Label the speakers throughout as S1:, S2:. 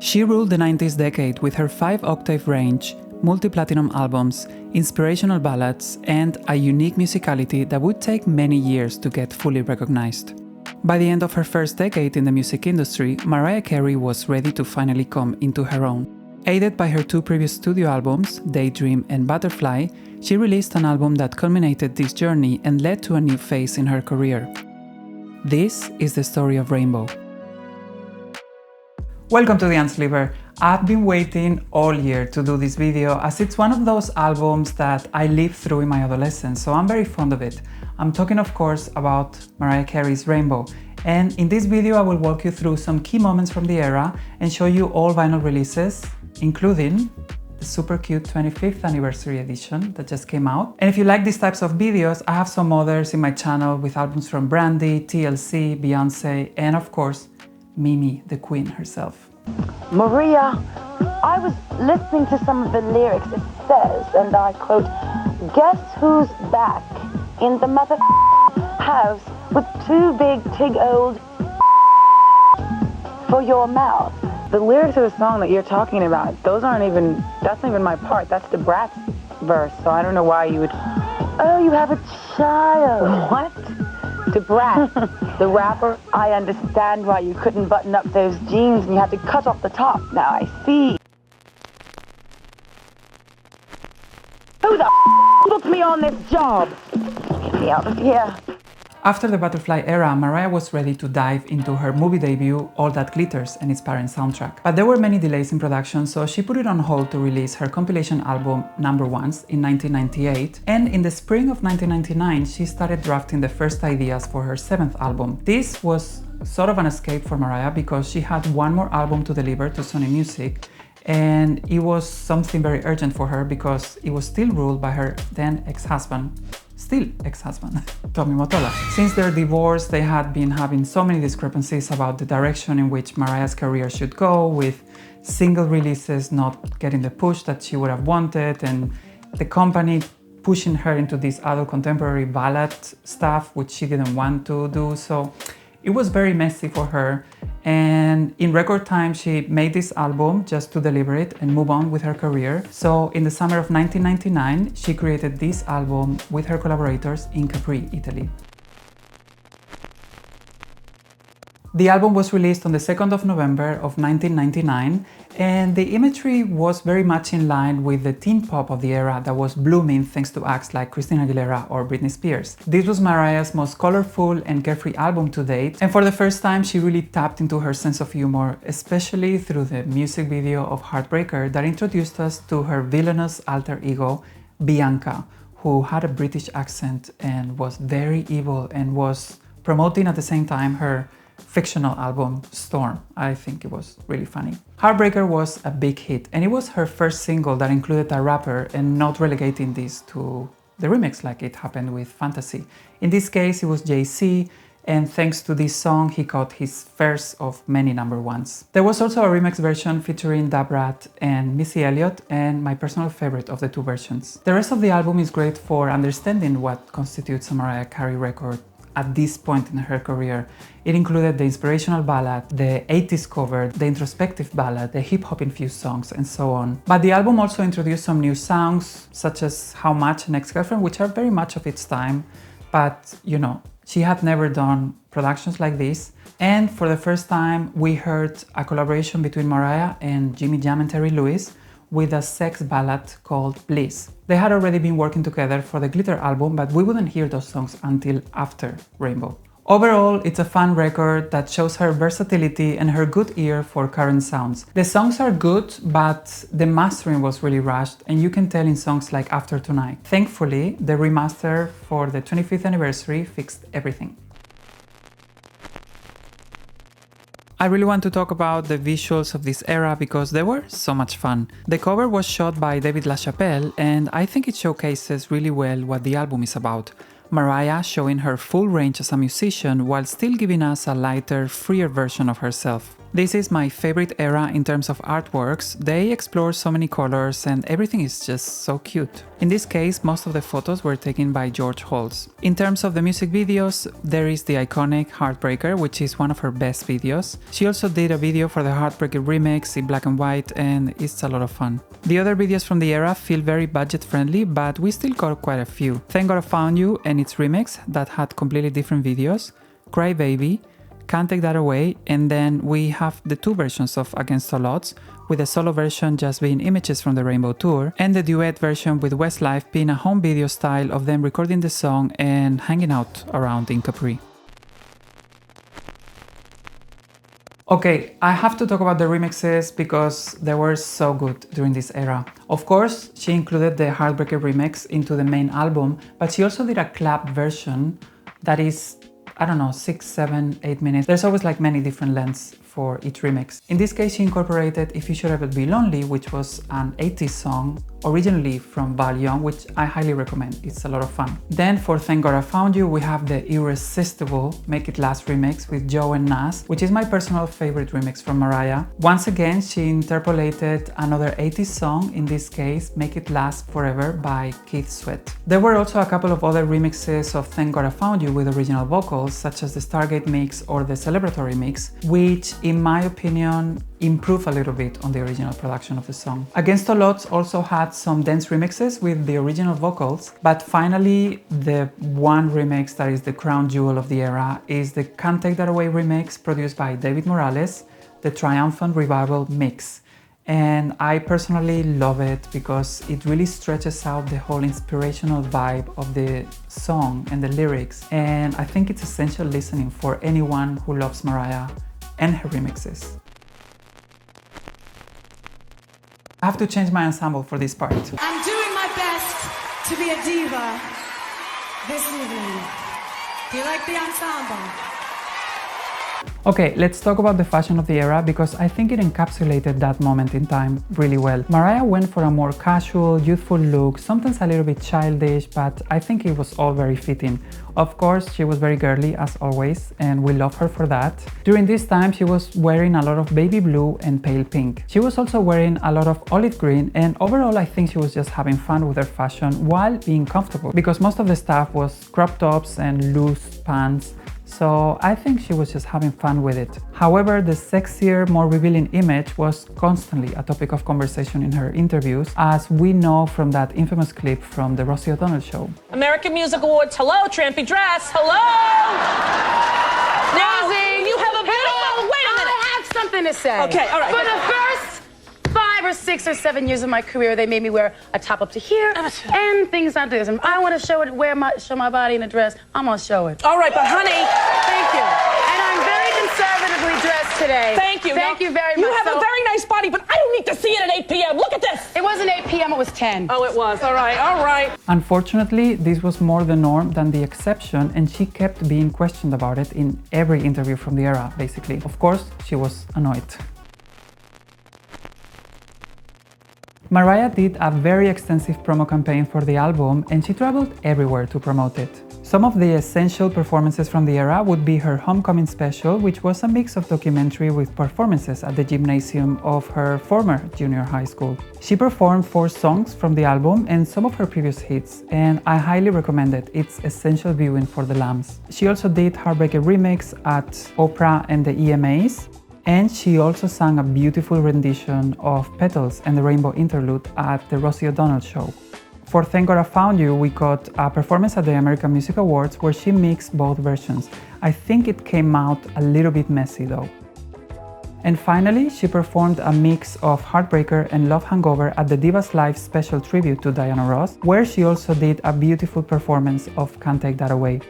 S1: She ruled the 90s decade with her 5-octave range, multi-platinum albums, inspirational ballads, and a unique musicality that would take many years to get fully recognized. By the end of her first decade in the music industry, Mariah Carey was ready to finally come into her own. Aided by her 2 previous studio albums, Daydream and Butterfly, she released an album that culminated this journey and led to a new phase in her career. This is the story of Rainbow. Welcome to the Unsleever. I've been waiting all year to do this video as it's one of those albums that I lived through in my adolescence, so I'm very fond of it. I'm talking of course about Mariah Carey's Rainbow, and in this video I will walk you through some key moments from the era and show you all vinyl releases, including the super cute 25th anniversary edition that just came out. And if you like these types of videos, I have some others in my channel with albums from Brandy, TLC, Beyonce, and of course Mimi, the queen herself.
S2: Maria, I was listening to some of the lyrics. It says, and I quote, "Guess who's back in the mother house with 2 big tig old for your mouth." The lyrics of the song that you're talking about, that's not even my part. That's the Brat's verse, so I don't know why you would... Oh, you have a child. What? The Brat, the rapper, I understand why you couldn't button up those jeans and you had to cut off the top. Now I see. Who the booked me on this job? Get me out of here.
S1: After the Butterfly era, Mariah was ready to dive into her movie debut, All That Glitters, and its parent soundtrack. But there were many delays in production, so she put it on hold to release her compilation album Number Ones in 1998, and in the spring of 1999 she started drafting the first ideas for her 7th album. This was sort of an escape for Mariah because she had one more album to deliver to Sony Music, and it was something very urgent for her because it was still ruled by her then ex-husband, Tommy Mottola. Since their divorce, they had been having so many discrepancies about the direction in which Mariah's career should go, with single releases not getting the push that she would have wanted, and the company pushing her into this adult contemporary ballad stuff, which she didn't want to do. So it was very messy for her, and in record time she made this album just to deliver it and move on with her career. So in the summer of 1999 she created this album with her collaborators in Capri, Italy. The album was released on the 2nd of November of 1999, and the imagery was very much in line with the teen pop of the era that was blooming thanks to acts like Christina Aguilera or Britney Spears. This was Mariah's most colorful and carefree album to date, and for the first time she really tapped into her sense of humor, especially through the music video of Heartbreaker that introduced us to her villainous alter ego, Bianca, who had a British accent and was very evil and was promoting at the same time her fictional album Storm. I think it was really funny. Heartbreaker was a big hit, and it was her first single that included a rapper and not relegating this to the remix like it happened with Fantasy. In this case it was Jay-Z, and thanks to this song he got his first of many number ones. There was also a remix version featuring Da Brat and Missy Elliott, and my personal favorite of the 2 versions. The rest of the album is great for understanding what constitutes a Mariah Carey record at this point in her career. It included the inspirational ballad, the 80s cover, the introspective ballad, the hip-hop infused songs, and so on. But the album also introduced some new songs, such as How Much and Ex-Girlfriend, which are very much of its time, but you know, she had never done productions like this. And for the first time we heard a collaboration between Mariah and Jimmy Jam and Terry Lewis with a sex ballad called Bliss. They had already been working together for the Glitter album, but we wouldn't hear those songs until after Rainbow. Overall, it's a fun record that shows her versatility and her good ear for current sounds. The songs are good, but the mastering was really rushed, and you can tell in songs like After Tonight. Thankfully, the remaster for the 25th anniversary fixed everything. I really want to talk about the visuals of this era because they were so much fun. The cover was shot by David LaChapelle, and I think it showcases really well what the album is about. Mariah showing her full range as a musician while still giving us a lighter, freer version of herself. This is my favorite era in terms of artworks. They explore so many colors and everything is just so cute. In this case, most of the photos were taken by George Holtz. In terms of the music videos, there is the iconic Heartbreaker, which is one of her best videos. She also did a video for the Heartbreaker remix in black and white, and it's a lot of fun. The other videos from the era feel very budget friendly, but we still got quite a few. Thank God I Found You and its remix that had completely different videos, CryBaby, Can't Take That Away, and then we have the two versions of Against All Odds, with the solo version just being images from the Rainbow Tour, and the duet version with Westlife being a home video style of them recording the song and hanging out around in Capri. Okay, I have to talk about the remixes because they were so good during this era. Of course, she included the Heartbreaker remix into the main album, but she also did a clap version that is, I don't know, 6, 7, 8 minutes. There's always like many different lengths for each remix. In this case, she incorporated If You Should Ever Be Lonely, which was an 80s song, originally from Val Young, which I highly recommend. It's a lot of fun. Then for Thank God I Found You, we have the irresistible Make It Last remix with Joe and Nas, which is my personal favorite remix from Mariah. Once again, she interpolated another 80s song, in this case, Make It Last Forever by Keith Sweat. There were also a couple of other remixes of Thank God I Found You with original vocals, such as the Stargate mix or the Celebratory mix, which, in my opinion, improve a little bit on the original production of the song. Against All Odds also had some dance remixes with the original vocals, but finally the one remix that is the crown jewel of the era is the Can't Take That Away remix produced by David Morales, the Triumphant Revival mix. And I personally love it because it really stretches out the whole inspirational vibe of the song and the lyrics, and I think it's essential listening for anyone who loves Mariah and her remixes. I have to change my ensemble for this part.
S3: I'm doing my best to be a diva this evening. Do you like the ensemble?
S1: Okay, let's talk about the fashion of the era because I think it encapsulated that moment in time really well. Mariah went for a more casual, youthful look, sometimes a little bit childish, but I think it was all very fitting. Of course, she was very girly as always, and we love her for that. During this time, she was wearing a lot of baby blue and pale pink. She was also wearing a lot of olive green, and overall I think she was just having fun with her fashion while being comfortable, because most of the stuff was crop tops and loose pants. So I think she was just having fun with it. However, the sexier, more revealing image was constantly a topic of conversation in her interviews, as we know from that infamous clip from the Rosie O'Donnell show.
S4: American Music Awards, hello, trampy dress, hello!
S2: Rosie,
S4: you have a beautiful, wait a minute.
S2: I have something to say.
S4: Okay, all right.
S2: For the first 5 or 6 or 7 years of my career, they made me wear a top up to here and things like this. And I want to show it, show my body in a dress. I'm gonna show it.
S4: All right, but honey.
S2: Thank you. And I'm very conservatively dressed today.
S4: Thank you.
S2: Thank you very much.
S4: You have a very nice body, but I don't need to see it at 8 p.m. Look at this.
S2: It wasn't 8 p.m., it was 10.
S4: Oh, it was. All right, all right.
S1: Unfortunately, this was more the norm than the exception, and she kept being questioned about it in every interview from the era, basically. Of course, she was annoyed. Mariah did a very extensive promo campaign for the album, and she traveled everywhere to promote it. Some of the essential performances from the era would be her Homecoming special, which was a mix of documentary with performances at the gymnasium of her former junior high school. She performed 4 songs from the album and some of her previous hits, and I highly recommend it. It's essential viewing for the lambs. She also did Heartbreaker remix at Oprah and the EMAs, and she also sang a beautiful rendition of Petals and the Rainbow Interlude at the Rosie O'Donnell show. For Thank God I Found You, we got a performance at the American Music Awards where she mixed both versions. I think it came out a little bit messy though. And finally, she performed a mix of Heartbreaker and Love Hangover at the Divas Live special tribute to Diana Ross, where she also did a beautiful performance of Can't Take That Away.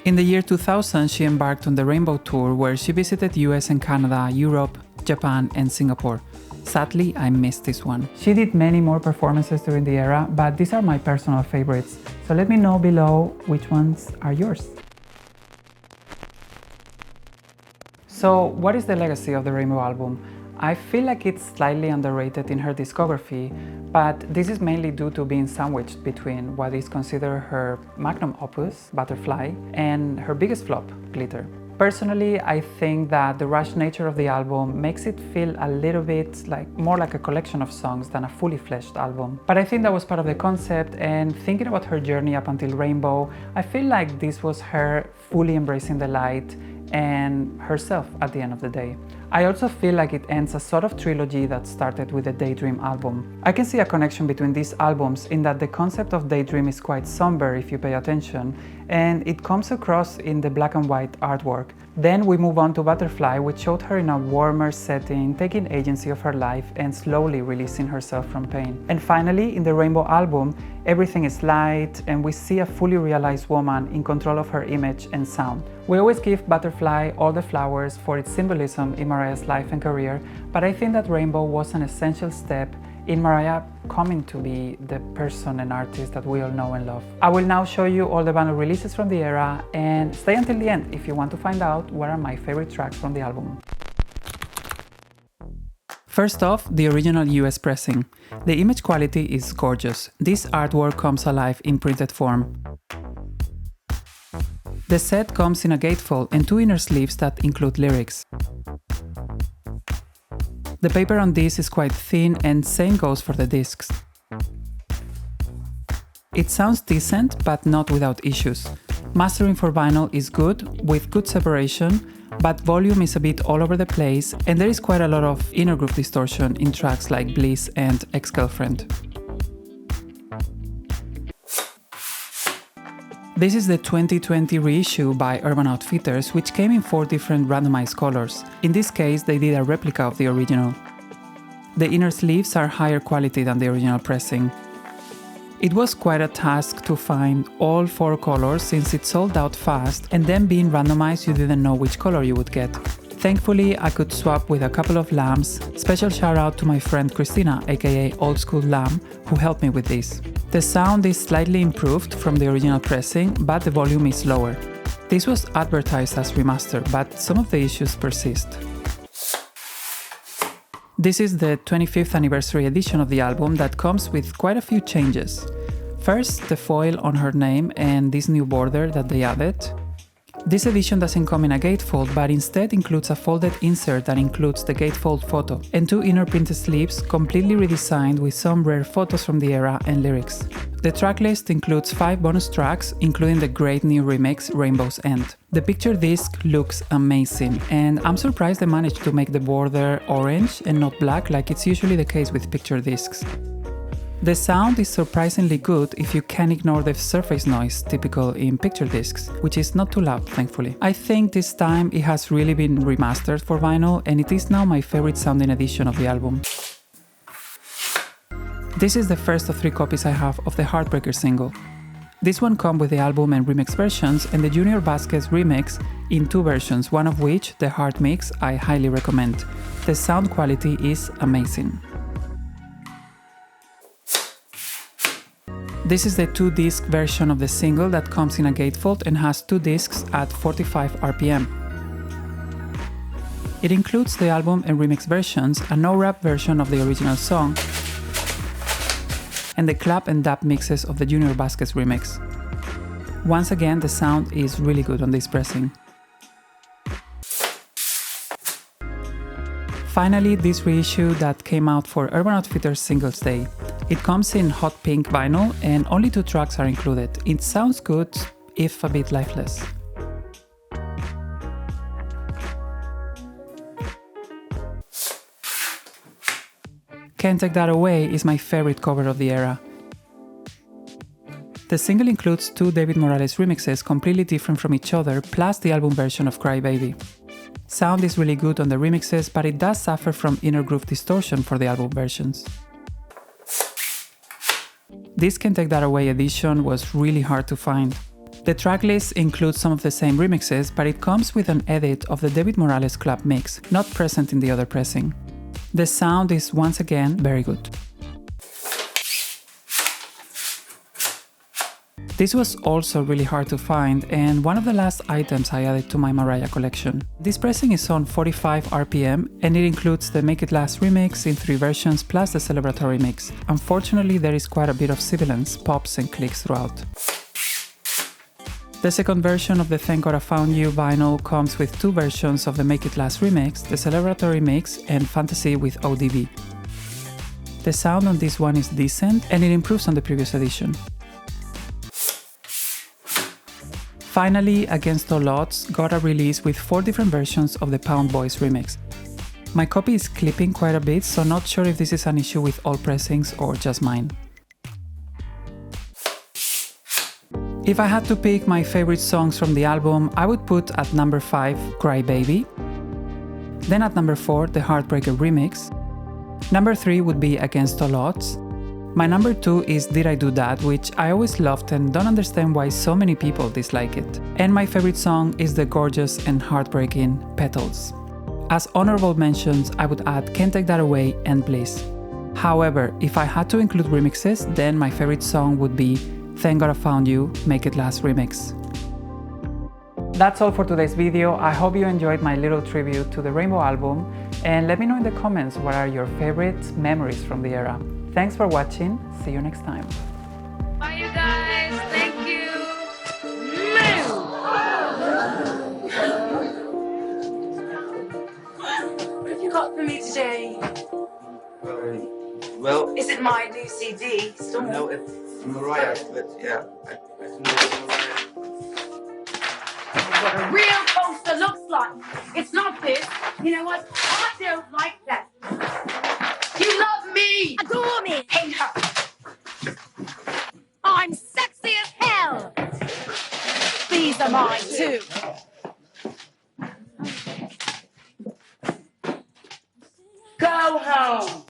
S1: In the year 2000, she embarked on the Rainbow Tour, where she visited US and Canada, Europe, Japan, and Singapore. Sadly, I missed this one. She did many more performances during the era, but these are my personal favorites. So let me know below which ones are yours. So what is the legacy of the Rainbow album? I feel like it's slightly underrated in her discography, but this is mainly due to being sandwiched between what is considered her magnum opus, Butterfly, and her biggest flop, Glitter. Personally, I think that the rushed nature of the album makes it feel a little bit more like a collection of songs than a fully fleshed album. But I think that was part of the concept, and thinking about her journey up until Rainbow, I feel like this was her fully embracing the light and herself at the end of the day. I also feel like it ends a sort of trilogy that started with the Daydream album. I can see a connection between these albums in that the concept of Daydream is quite somber if you pay attention, and it comes across in the black and white artwork. Then we move on to Butterfly, which showed her in a warmer setting, taking agency of her life and slowly releasing herself from pain. And finally, in the Rainbow album, everything is light and we see a fully realized woman in control of her image and sound. We always give Butterfly all the flowers for its symbolism in Mariah's life and career, but I think that Rainbow was an essential step in Mariah coming to be the person and artist that we all know and love. I will now show you all the vinyl releases from the era, and stay until the end if you want to find out what are my favorite tracks from the album. First off, the original US pressing. The image quality is gorgeous. This artwork comes alive in printed form. The set comes in a gatefold and two inner sleeves that include lyrics. The paper on this is quite thin, and same goes for the discs. It sounds decent, but not without issues. Mastering for vinyl is good, with good separation, but volume is a bit all over the place, and there is quite a lot of inner groove distortion in tracks like Bliss and Ex-Girlfriend. This is the 2020 reissue by Urban Outfitters, which came in 4 different randomized colors. In this case, they did a replica of the original. The inner sleeves are higher quality than the original pressing. It was quite a task to find all 4 colors since it sold out fast, and then being randomized you didn't know which color you would get. Thankfully, I could swap with a couple of lambs. Special shout out to my friend Christina, aka Old School Lamb, who helped me with this. The sound is slightly improved from the original pressing, but the volume is lower. This was advertised as remaster, but some of the issues persist. This is the 25th anniversary edition of the album that comes with quite a few changes. First, the foil on her name and this new border that they added. This edition doesn't come in a gatefold, but instead includes a folded insert that includes the gatefold photo and 2 inner printed sleeves completely redesigned with some rare photos from the era and lyrics. The tracklist includes 5 bonus tracks, including the great new remix Rainbow's End. The picture disc looks amazing, and I'm surprised they managed to make the border orange and not black like it's usually the case with picture discs. The sound is surprisingly good if you can ignore the surface noise typical in picture discs, which is not too loud, thankfully. I think this time it has really been remastered for vinyl, and it is now my favorite sounding edition of the album. This is the first of 3 copies I have of the Heartbreaker single. This one comes with the album and remix versions, and the Junior Vasquez remix in 2 versions, one of which, the Heart Mix, I highly recommend. The sound quality is amazing. This is the 2-disc version of the single that comes in a gatefold and has 2 discs at 45 RPM. It includes the album and remix versions, a no-rap version of the original song, and the clap and dab mixes of the Junior Vasquez remix. Once again, the sound is really good on this pressing. Finally, this reissue that came out for Urban Outfitters Singles Day. It comes in hot pink vinyl and only 2 tracks are included. It sounds good, if a bit lifeless. Can't Take That Away is my favorite cover of the era. The single includes 2 David Morales remixes completely different from each other, plus the album version of CryBaby. Sound is really good on the remixes, but it does suffer from inner groove distortion for the album versions. This Can't Take That Away edition was really hard to find. The tracklist includes some of the same remixes, but it comes with an edit of the David Morales club mix, not present in the other pressing. The sound is once again very good. This was also really hard to find, and one of the last items I added to my Mariah collection. This pressing is on 45 RPM, and it includes the Make It Last remix in 3 versions plus the celebratory mix. Unfortunately, there is quite a bit of sibilance, pops and clicks throughout. The second version of the Thank God I Found You vinyl comes with 2 versions of the Make It Last remix, the Celebratory Mix and Fantasy with ODB. The sound on this one is decent and it improves on the previous edition. Finally, Against All Odds got a release with 4 different versions of the Pound Boys remix. My copy is clipping quite a bit, so not sure if this is an issue with all pressings or just mine. If I had to pick my favorite songs from the album, I would put at number 5 CryBaby, then at number 4 the Heartbreaker remix, number 3 would be Against All Odds, my number 2 is Did I Do That, which I always loved and don't understand why so many people dislike it, and my favorite song is the gorgeous and heartbreaking Petals. As honorable mentions, I would add Can't Take That Away and Bliss. However, if I had to include remixes, then my favorite song would be Thank God I Found You, Make It Last remix. That's all for today's video. I hope you enjoyed my little tribute to the Rainbow album, and let me know in the comments what are your favorite memories from the era. Thanks for watching, see you next time.
S2: Bye you guys, thank you. What have you got for me today?
S5: Well,
S2: Is it my new CD?
S5: no, it's Mariah, but yeah, I know it's Mariah.
S2: What a real poster looks like. It's not this. You know what? I don't like that. You love me.
S4: Adore me.
S2: Hate her.
S4: I'm sexy as hell. These are mine too.
S2: Go home.